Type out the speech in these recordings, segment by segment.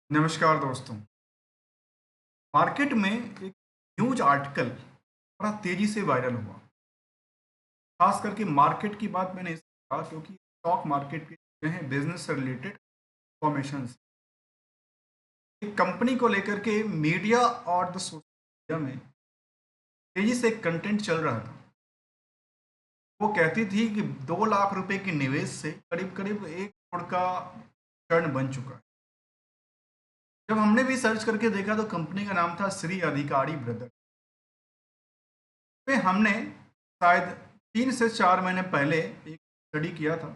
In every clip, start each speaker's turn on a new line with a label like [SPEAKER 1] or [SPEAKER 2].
[SPEAKER 1] नमस्कार दोस्तों। मार्केट में एक न्यूज आर्टिकल बड़ा तेजी से वायरल हुआ। खास करके मार्केट की बात मैंने इसलिए कहा क्योंकि स्टॉक मार्केट के जो हैं बिजनेस से रिलेटेड इंफॉर्मेशन एक कंपनी को लेकर के मीडिया और द सोशल मीडिया में तेजी से एक कंटेंट चल रहा था। वो कहती थी कि 2 लाख रुपए के निवेश से करीब करीब 1 करोड़ का टर्न बन चुका है। जब हमने भी सर्च करके देखा तो कंपनी का नाम था श्री अधिकारी ब्रदर। पे हमने शायद 3 से 4 महीने पहले एक स्टडी किया था।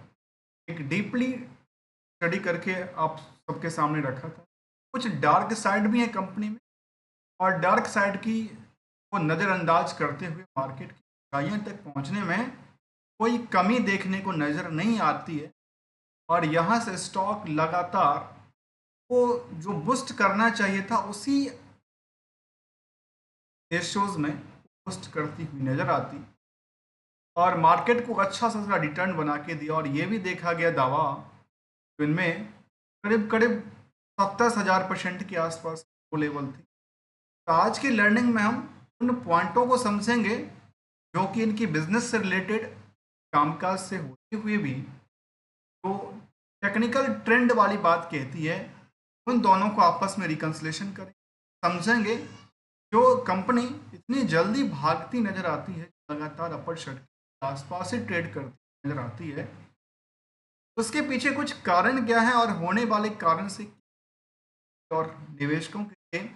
[SPEAKER 1] एक डीपली स्टडी करके आप सबके सामने रखा था। कुछ डार्क साइड भी है कंपनी में और डार्क साइड की को नज़रअंदाज करते हुए मार्केट की ऊंचाइयों तक पहुंचने में कोई कमी देखने को नज़र नहीं आती है। और यहाँ से स्टॉक लगातार वो जो बूस्ट करना चाहिए था उसी रेशोज में बूस्ट करती हुई नज़र आती और मार्केट को अच्छा सा रिटर्न बना के दिया। और ये भी देखा गया दावा इनमें करीब करीब 27,000% के आसपास वो लेवल थी। तो आज की लर्निंग में हम उन पॉइंटों को समझेंगे जो कि इनकी बिजनेस से रिलेटेड कामकाज से होते हुए भी तो टेक्निकल ट्रेंड वाली बात कहती है। उन दोनों को आपस में रिकन्सिलेशन करें, समझेंगे जो कंपनी इतनी जल्दी भागती नजर आती है, लगातार अपर शर्ट के आसपास ही ट्रेड करती नजर आती है, उसके पीछे कुछ कारण क्या है और होने वाले कारण से और निवेशकों के लिए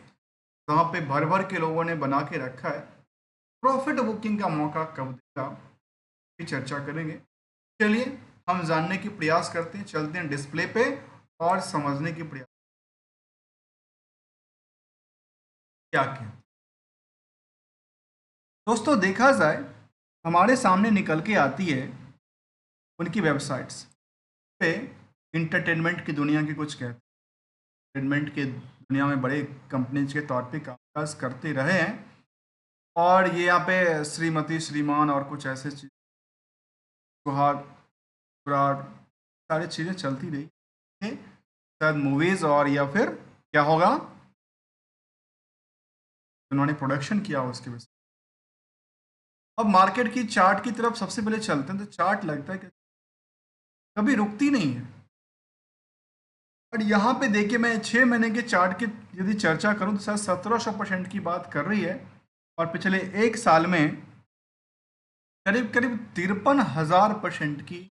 [SPEAKER 1] वहाँ पे भर भर के लोगों ने बना के रखा है। प्रॉफिट बुकिंग का मौका कब देगा की चर्चा करेंगे। चलिए हम जानने की प्रयास करते हैं, चलते हैं डिस्प्ले पे और समझने की प्रयास क्या क्या दोस्तों देखा जाए हमारे सामने निकल के आती है उनकी वेबसाइट्स पे। इंटरटेनमेंट की दुनिया के कुछ कहते हैं, एंटरटेनमेंट के दुनिया में बड़े कंपनीज के तौर पे कामकाज करते रहे हैं। और ये यहाँ पे श्रीमती श्रीमान और कुछ ऐसे चीज सुहाग सुराग सारी चीज़ें चलती रही हैं। शायद मूवीज़ और या फिर क्या होगा उन्होंने प्रोडक्शन किया हो उसकी वजह से। अब मार्केट की चार्ट की तरफ सबसे पहले चलते हैं तो चार्ट लगता है कि कभी रुकती नहीं है। और यहाँ पे देखिए मैं 6 महीने के चार्ट की यदि चर्चा करूँ तो शायद 1700% की बात कर रही है। और पिछले एक साल में करीब करीब 53,000% की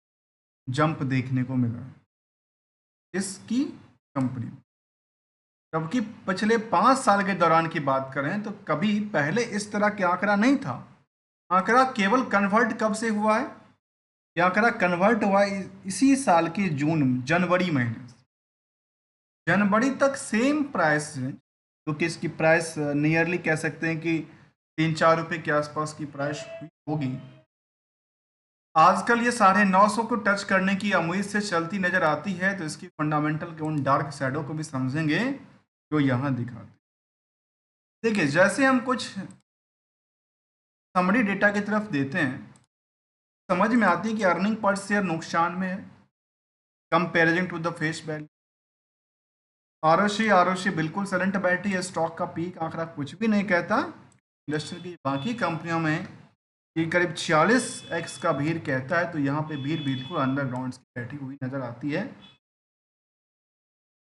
[SPEAKER 1] जंप देखने को मिला है इसकी कंपनी में। जबकि पिछले 5 साल के दौरान की बात करें तो कभी पहले इस तरह के आंकड़ा नहीं था। आंकड़ा केवल कन्वर्ट कब से हुआ है? ये आंकड़ा कन्वर्ट हुआ इसी साल के जनवरी महीने से। जनवरी तक सेम प्राइस है क्योंकि इसकी प्राइस नियरली कह सकते हैं कि 3-4 रुपए के आसपास की प्राइस होगी। आजकल ये 950 को टच करने की उम्मीद से चलती नजर आती है। तो इसकी फंडामेंटल के उन डार्क शैडो को भी समझेंगे जो यहाँ दिखाते। देखिए जैसे हम कुछ समरी डेटा की तरफ देते हैं समझ में आती है कि अर्निंग पर शेयर नुकसान में है comparison to the face value. ROC बिल्कुल सलेंट बैठी है। स्टॉक का पीक आंकड़ा कुछ भी नहीं कहता। इंडस्ट्री की बाकी कंपनियों में ये करीब 46x का भीड़ कहता है तो यहाँ पे भीड़ बिल्कुल अंडरग्राउंड की बैठी हुई नजर आती है।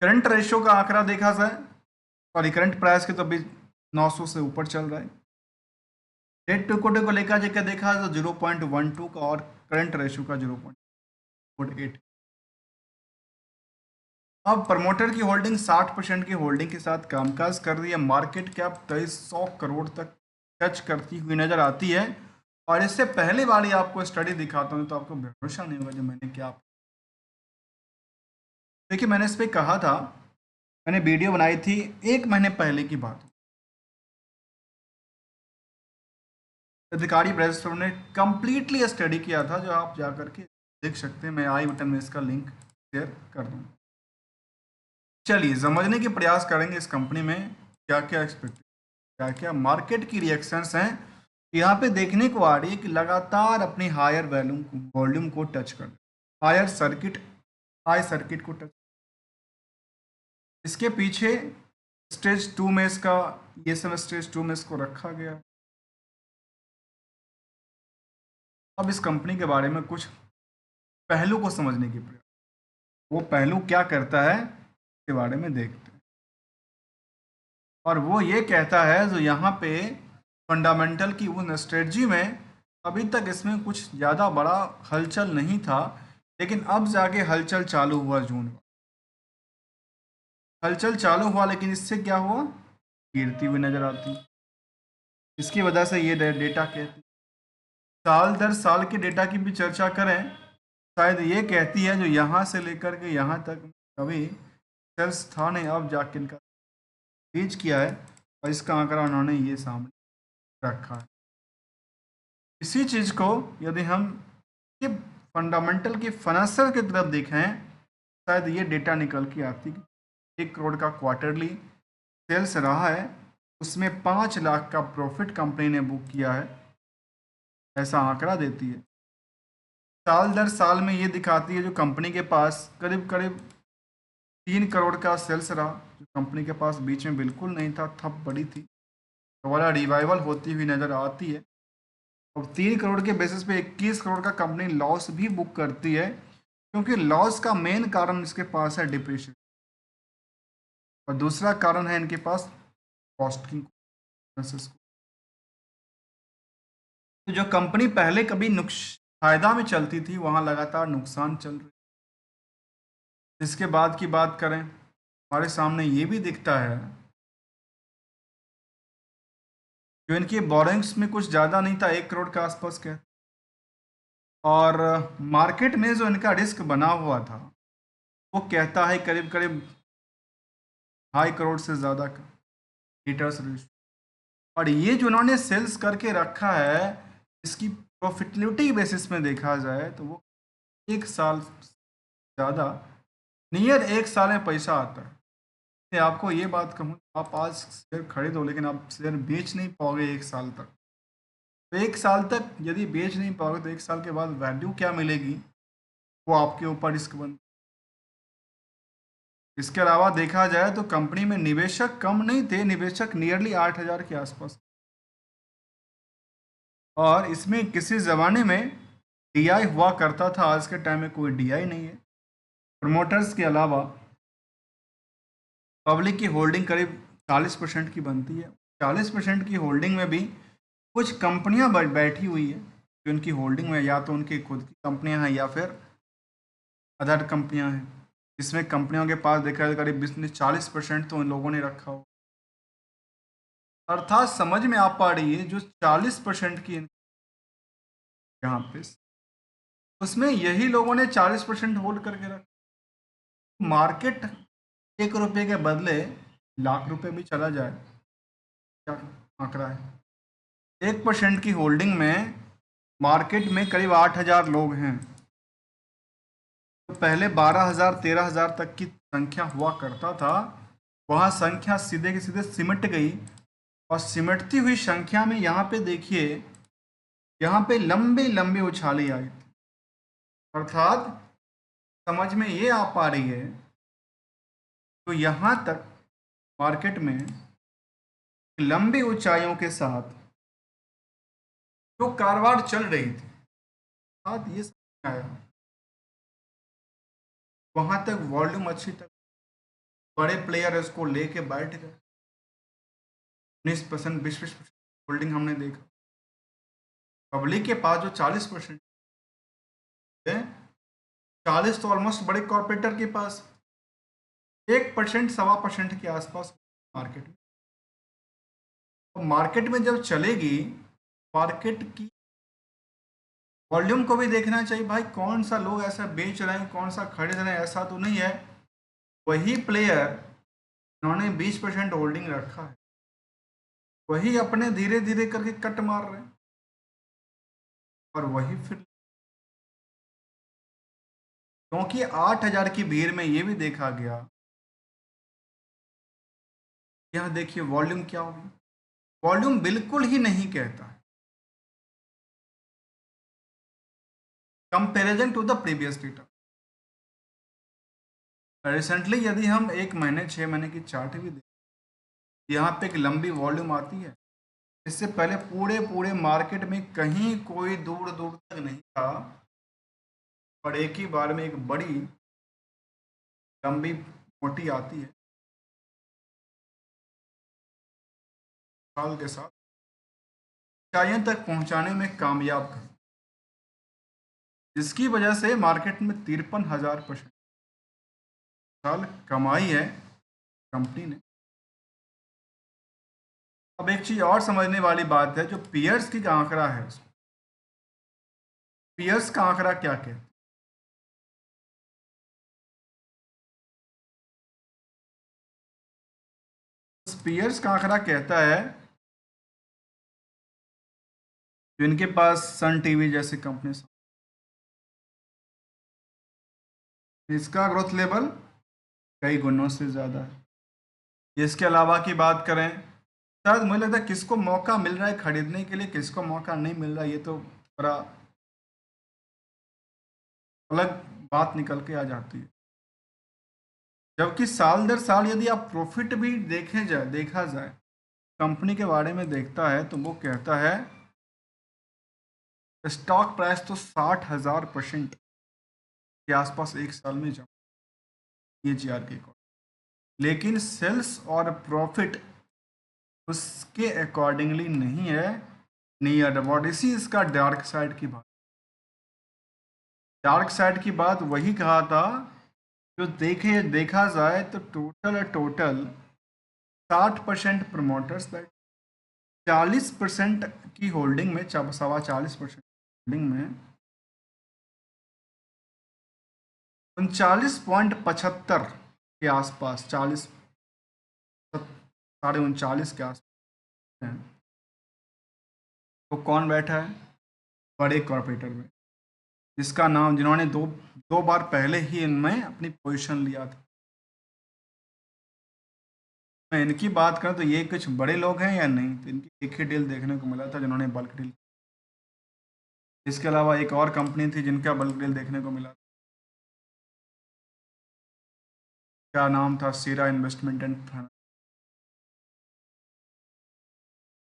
[SPEAKER 1] करंट रेशियो का आंकड़ा देखा जाए सॉरी करंट प्राइस के तो अभी 900 से ऊपर चल रहा है। डेट टू इक्विटी को लेकर जगह देखा तो 0.12 का और करंट रेशियो का 0.8। अब प्रमोटर की होल्डिंग 60% की होल्डिंग के साथ कामकाज कर रही है। मार्केट कैप 2300 करोड़ तक टच करती हुई नजर आती है। और इससे पहले वाली आपको स्टडी दिखाता हूँ तो आपको भरोसा नहीं होगा जो मैंने क्या। देखिए मैंने इस पर कहा था, मैंने वीडियो बनाई थी 1 महीने पहले की बात। अधिकारी ब्रेस्टो ने कंप्लीटली स्टडी किया था जो आप जा करके देख सकते हैं। मैं आई बटन में इसका लिंक शेयर कर दूँ। चलिए समझने की प्रयास करेंगे इस कंपनी में क्या क्या एक्सपेक्ट क्या क्या मार्केट की रिएक्शंस हैं। यहाँ पे देखने को आ रही है कि लगातार अपनी हायर वॉल्यूम को टच कर हायर सर्किट हाई सर्किट को टच इसके पीछे स्टेज 2 में इसका ये सब स्टेज 2 में इसको रखा गया है। अब इस कंपनी के बारे में कुछ पहलू को समझने की प्रयास, वो पहलू क्या करता है इसके बारे में देखते हैं। और वो ये कहता है जो यहाँ पे फंडामेंटल की उन स्ट्रेटजी में अभी तक इसमें कुछ ज़्यादा बड़ा हलचल नहीं था, लेकिन अब जाके हलचल चालू हुआ जून में। हलचल चालू हुआ लेकिन इससे क्या हुआ, गिरती हुई नजर आती। इसकी वजह से ये डेटा कहती, साल दर साल के डेटा की भी चर्चा करें, शायद ये कहती है जो यहाँ से लेकर के यहाँ तक कभी सेल्स था नहीं, अब जाके इनका रीच किया है और इसका आंकड़ा उन्होंने ये सामने रखा है। इसी चीज़ को यदि हम ये फंडामेंटल की फाइनेंशियल की तरफ देखें, शायद ये डेटा निकल के आती कि 1 करोड़ का क्वार्टरली सेल्स रहा है, उसमें 5 लाख का प्रॉफिट कंपनी ने बुक किया है, ऐसा आंकड़ा देती है। साल दर साल में ये दिखाती है जो कंपनी के पास करीब करीब 3 करोड़ का सेल्स रहा, जो कंपनी के पास बीच में बिल्कुल नहीं था, थप बड़ी थी, दोबारा रिवाइवल होती हुई नज़र आती है। और 3 करोड़ के बेसिस पे 21 करोड़ का कंपनी लॉस भी बुक करती है, क्योंकि लॉस का मेन कारण इसके पास है डिप्रेशन, और दूसरा कारण है इनके पास कॉस्टिंग। तो जो कंपनी पहले कभी फायदा में चलती थी वहां लगातार नुकसान चल रही। इसके बाद की बात करें, हमारे सामने ये भी दिखता है जो इनकी बोरिंग्स में कुछ ज़्यादा नहीं था, 1 करोड़ के आसपास के, और मार्केट में जो इनका रिस्क बना हुआ था वो कहता है करीब करीब 2.5 करोड़ से ज़्यादा का हीटर्स रेशियो। और ये जो उन्होंने सेल्स करके रखा है, इसकी प्रॉफिटेबिलिटी बेसिस में देखा जाए तो वो 1 साल ज़्यादा, नियर 1 साल में पैसा आता है। मैं आपको ये बात कहूँ, आप आज शेयर खरीदो लेकिन आप शेयर बेच नहीं पाओगे 1 साल तक। तो 1 साल तक यदि बेच नहीं पाओगे तो 1 साल के बाद वैल्यू क्या मिलेगी, वो आपके ऊपर रिस्क बन। इसके अलावा देखा जाए तो कंपनी में निवेशक कम नहीं थे, निवेशक नियरली 8,000 के आसपास, और इसमें किसी ज़माने में डीआई हुआ करता था, आज के टाइम में कोई डीआई नहीं है। प्रमोटर्स के अलावा पब्लिक की होल्डिंग करीब 40% की बनती है। 40% की होल्डिंग में भी कुछ कंपनियां बैठी हुई है, जो उनकी होल्डिंग में या तो उनकी खुद की कंपनियां हैं या फिर अदर कंपनियां हैं, जिसमें कंपनियों के पास देखा जाए करीब 20-40% तो उन लोगों ने रखा हो। अर्थात समझ में आ पा रही है जो 40% की यहाँ पे, उसमें यही लोगों ने 40% होल्ड करके रखा। मार्केट 1 रुपये के बदले लाख रुपए भी चला जाए, क्या आंकड़ा है, 1% की होल्डिंग में मार्केट में करीब 8,000 लोग हैं। तो पहले 12,000 13,000 तक की संख्या हुआ करता था, वहाँ संख्या सीधे के सीधे सिमट गई, और सिमटती हुई संख्या में यहाँ पे देखिए, यहाँ पे लंबी लंबी उछाली आई थी। अर्थात समझ में ये आ पा रही है तो यहाँ तक मार्केट में लंबी ऊंचाइयों के साथ जो कारोबार चल रही थी, साथ ये समझ आया वहां तक वॉल्यूम अच्छी तक, बड़े प्लेयर इसको लेके बैठ गए, 19% 20% होल्डिंग हमने देखा। पब्लिक के पास जो 40% है, 40 तो ऑलमोस्ट बड़े कॉर्पोरेटर के पास, 1% 1.25% के आसपास मार्केट में। तो मार्केट में जब चलेगी, मार्केट की वॉल्यूम को भी देखना चाहिए, भाई कौन सा लोग ऐसा बेच रहे हैं, कौन सा खरीद रहे हैं, ऐसा तो नहीं है वही प्लेयर उन्होंने 20% होल्डिंग रखा है, वही अपने धीरे धीरे करके कट मार रहे हैं, और वही फिर, क्योंकि 8,000 की भीड़ में ये भी देखा गया, यहाँ देखिए वॉल्यूम क्या होगी, वॉल्यूम बिल्कुल ही नहीं कहता है comparison to the previous data. Recently यदि हम 1 महीने 6 महीने की चार्ट भी देखें, यहाँ पे एक लंबी वॉल्यूम आती है। इससे पहले पूरे पूरे मार्केट में कहीं कोई दूर दूर तक नहीं था, और एक ही बार में एक बड़ी लंबी मोटी आती है, साल के साथ ऊंचाइयों तक पहुंचाने में कामयाब कर, जिसकी वजह से मार्केट में 53,000% साल कमाई है कंपनी ने। अब एक चीज और समझने वाली बात है, जो पियर्स की आंकड़ा है, पियर्स का आंकड़ा क्या कहता है? पियर्स का आंकड़ा कहता है जिनके पास सन टीवी जैसी कंपनी, इसका ग्रोथ लेवल कई गुणों से ज़्यादा है। इसके अलावा की बात करें, शायद मुझे लगता है किसको मौका मिल रहा है खरीदने के लिए, किसको मौका नहीं मिल रहा है, ये तो बड़ा अलग बात निकल के आ जाती है। जबकि साल दर साल यदि आप प्रॉफिट भी देखा जाए कंपनी के बारे में देखता है, तो वो कहता है स्टॉक प्राइस तो 60,000% के आसपास एक साल में जमा, ये जीआर के अकॉर्डिंग, लेकिन सेल्स और प्रॉफिट उसके अकॉर्डिंगली नहीं है, नियर अबाउट। इसी इसका डार्क साइड की बात, डार्क साइड की बात वही कहा था जो देखा जाए तो टोटल 60% प्रमोटर्स बैठ, 40% की होल्डिंग में, 40% होल्डिंग में 39.75 के आसपास, 39.5 के आसपास है। तो कौन बैठा है? बड़े कॉर्पोरेटर में, जिसका नाम, जिन्होंने दो बार पहले ही इनमें अपनी पोजीशन लिया था। मैं इनकी बात करूं तो ये कुछ बड़े लोग हैं या नहीं, तो इनकी एक ही डील देखने को मिला था जिन्होंने बल्क डील। इसके अलावा एक और कंपनी थी जिनका बल्क डील देखने को मिला, क्या नाम था, सीरा इन्वेस्टमेंट एंड फाइनेंस।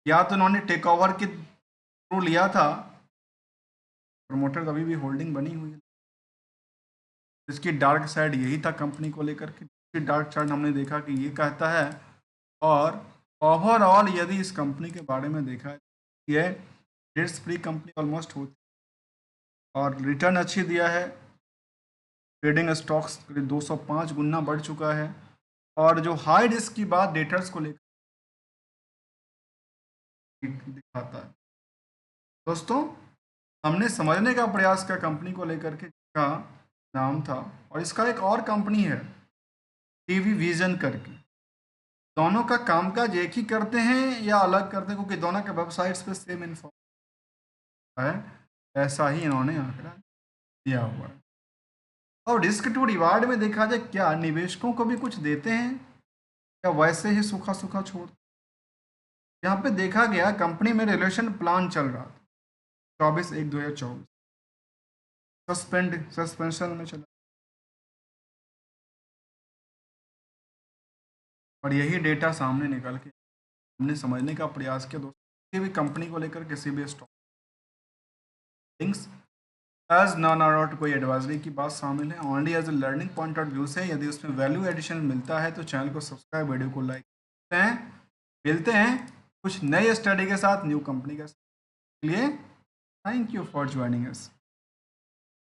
[SPEAKER 1] या तो उन्होंने टेक ओवर के थ्रू लिया था, प्रमोटर कभी भी होल्डिंग बनी हुई है। इसकी डार्क साइड यही था कंपनी को लेकर के, इसकी डार्क साइड हमने देखा कि ये कहता है। और ओवरऑल यदि इस कंपनी के बारे में देखा, ये डेट्स फ्री कंपनी ऑलमोस्ट होती, और रिटर्न अच्छी दिया है, ट्रेडिंग स्टॉक्स 205 गुना बढ़ चुका है, और जो हाई रिस्क की बात डेटर्स को लेकर दिखाता है। दोस्तों, हमने समझने का प्रयास किया कंपनी को लेकर के, जिसका नाम था, और इसका एक और कंपनी है टीवी विजन करके। दोनों का कामकाज एक ही करते हैं या अलग करते हैं, क्योंकि दोनों के वेबसाइट्स पे सेम इन्फॉर्मेशन है, ऐसा ही इन्होंने आंकड़ा दिया हुआ है। और रिस्क टू रिवार्ड में देखा जाए, क्या निवेशकों को भी कुछ देते हैं या वैसे ही सूखा सूखा छोड़। यहाँ पे देखा गया कंपनी में रिलेशन प्लान चल रहा था 24/1/2024, सस्पेंशन में चला, और यही डेटा सामने निकल के हमने समझने का प्रयास किया। दोस्तों, किसी भी कंपनी को लेकर, किसी भी stock things as non out कोई एडवाइजरी की बात शामिल है, only as a learning point of view से। यदि उसमें वैल्यू एडिशन मिलता है तो चैनल को सब्सक्राइब, वीडियो को लाइक करते हैं। मिलते हैं कुछ नए स्टडी के साथ, न्यू कंपनी के लिए। Thank you for joining us.